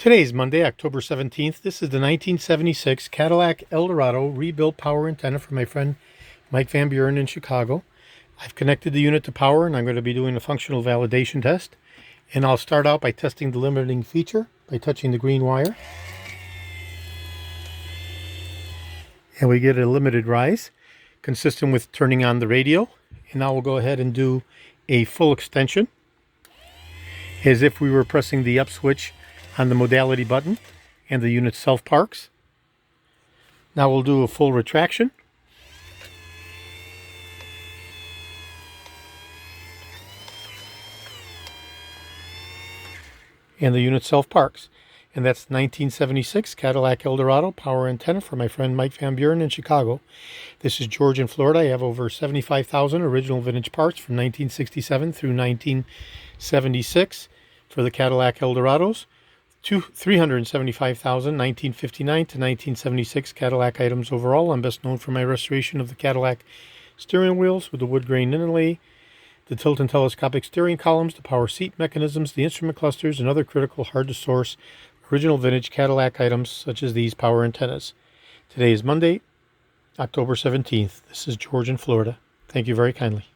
Today is Monday, October 17th. This is the 1976 Cadillac Eldorado rebuilt power antenna from my friend Mike Van Buren in Chicago. I've connected the unit to power and I'm going to be doing a functional validation test. And I'll start out by testing the limiting feature by touching the green wire. And we get a limited rise consistent with turning on the radio. And now we'll go ahead and do a full extension as if we were pressing the up switch on the modality button and the unit self-parks. Now we'll do a full retraction. And the unit self-parks. And that's 1976 Cadillac Eldorado power antenna for my friend Mike Van Buren in Chicago. This is George in Florida. I have over 75,000 original vintage parts from 1967 through 1976 for the Cadillac Eldorados. 375,000 1959 to 1976 Cadillac items overall. I'm best known for my restoration of the Cadillac steering wheels with the wood grain inlay, the tilt and telescopic steering columns, the power seat mechanisms, the instrument clusters, and other critical hard-to-source original vintage Cadillac items such as these power antennas. Today is Monday, October 17th. This is George in Florida. Thank you very kindly.